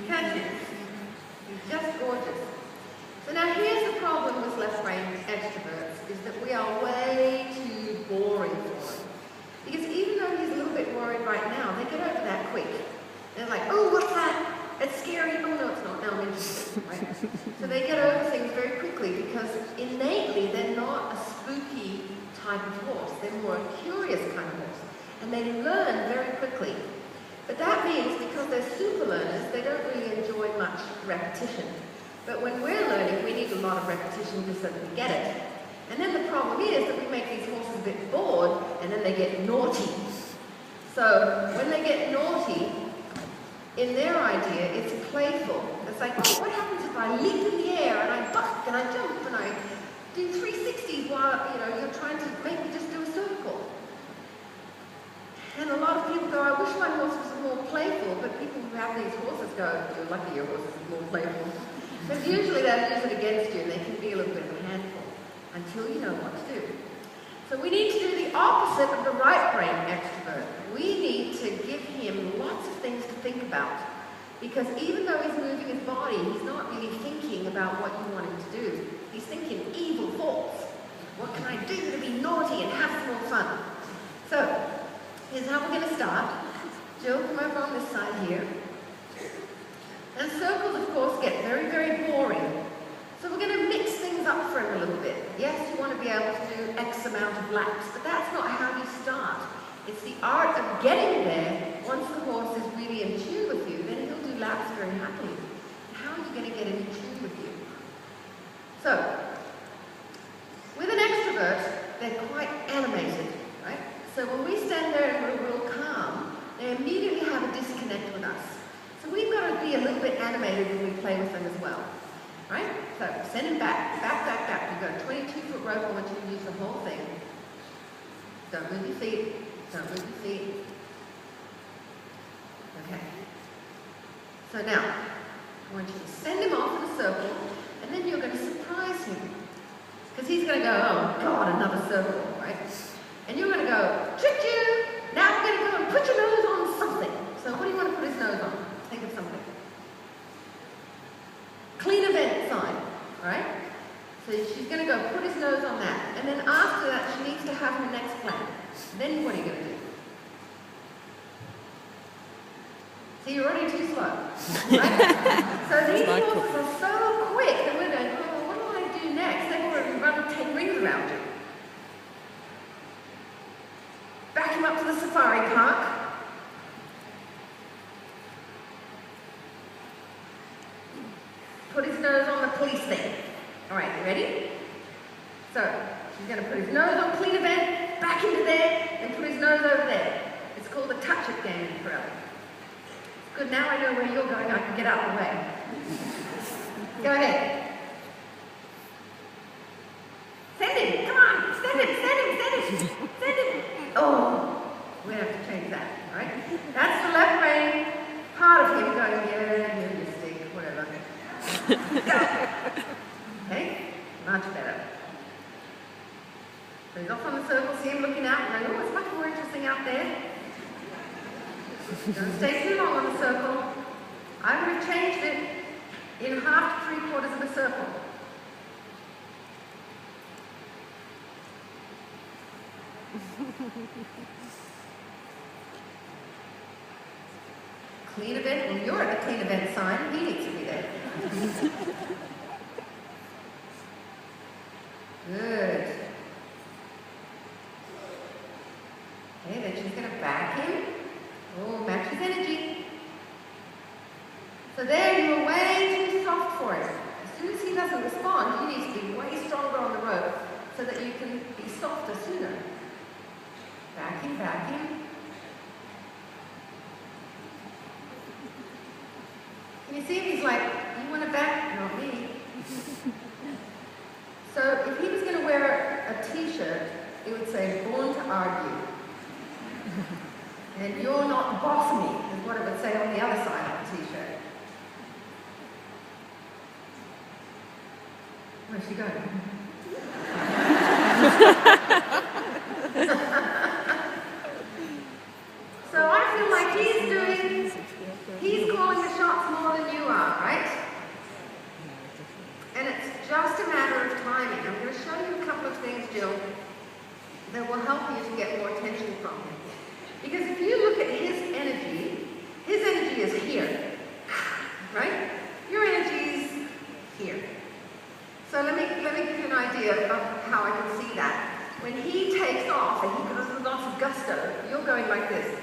Can't you? He's just gorgeous. So now here's the problem with left-brain extroverts, is that we are way too boring for them. Because even though he's a little bit worried right now, they get over that quick. They're like, oh, what's that? It's scary. Oh, no, it's not. Now I'm interested. Right? So they get over things very quickly because innately they're not a spooky type of horse. They're more a curious kind of horse. And they learn very quickly. But that means because they're super learners, they don't really enjoy much repetition. But when we're learning, we need a lot of repetition just so that we get it. And then the problem is that we make these horses a bit bored, and then they get naughty. So when they get naughty, in their idea, it's playful. It's like, oh, what happens if I leap in the air, and I buck, and I jump, and I do 360s while, you're trying to make me just do a circle. And a lot of people go, I wish my horse was more playful, but people who have these horses go, you're lucky your horse is more playful. Because usually they'll use it against you, and they can be a little bit of a handful until you know what to do. So we need to do the opposite of the right brain extrovert. We need to give him lots of things to think about. Because even though he's moving his body, he's not really thinking about what you want him to do. He's thinking evil thoughts. What can I do to be naughty and have some more fun? So, here's how we're going to start. Jill, come over on this side here. And circles, of course, get very, very boring. So we're going to mix things up for him a little bit. Yes, you want to be able to do X amount of laps, but that's not how you start. It's the art of getting there. Once the horse is really in tune with you, then he'll do laps very happily. How are you going to get in tune with you? So, with an extrovert, they're quite animated, right? So when we stand there and we're real calm, they immediately have a disconnect with us. So we've got to be a little bit animated when we play with them as well, right? So send him back, back, back, back. You've got a 22-foot rope. I want you to use the whole thing. Don't move your feet. Don't move your feet. Okay. So now, I want you to send him off in a circle, and then you're going to surprise him. Because he's going to go, oh God, another circle, right? And you're going to go, trick you! Now we're going to go and put your nose on something. So what do you want to put his nose on? Think of something. Clean event sign, right? So she's going to go put his nose on that. And then after that, she needs to have her next plan. Then what are you going to do? See, you're already too slow. Right? So these horses are so quick that we're going, oh, what do I do next? They've already run 10 rings around you. Back him up to the safari park. Put his nose on the police thing. All right, you ready? So, she's going to put his nose on clean event, back into there, and put his nose over there. It's called the touch-it game in Corelli. Good, now I know where you're going, I can get out of the way. Go ahead. Send him, come on, send him, send him, send him, send him. Oh, we have to change that, all right? That's the left brain part of him going, yeah, you're a mistake, whatever. Go. Okay, much better. So he's off on the circle, see him looking out, and going, oh, it's much more interesting out there. Don't stay too long on the circle. I would have changed it in half to 3/4 of a circle. Clean event, well, you're at the clean event sign, he needs to be there. Good. Okay, then she's going to back him. Oh, match his energy. So there, you're way too soft for him. As soon as he doesn't respond, you need to be way stronger on the rope so that you can be softer sooner. Back him, back him. Can you see him? He's like, you want to back? Not me. So if he was going to wear a t-shirt, it would say, born to argue. And you're not boss me, is what it would say on the other side of the t-shirt. Where's she going? So I feel like he's calling the shots more than for you to get more attention from him. Because if you look at his energy is here, right? Your energy is here. So let me give you an idea of how I can see that. When he takes off and he goes with lots of gusto, you're going like this.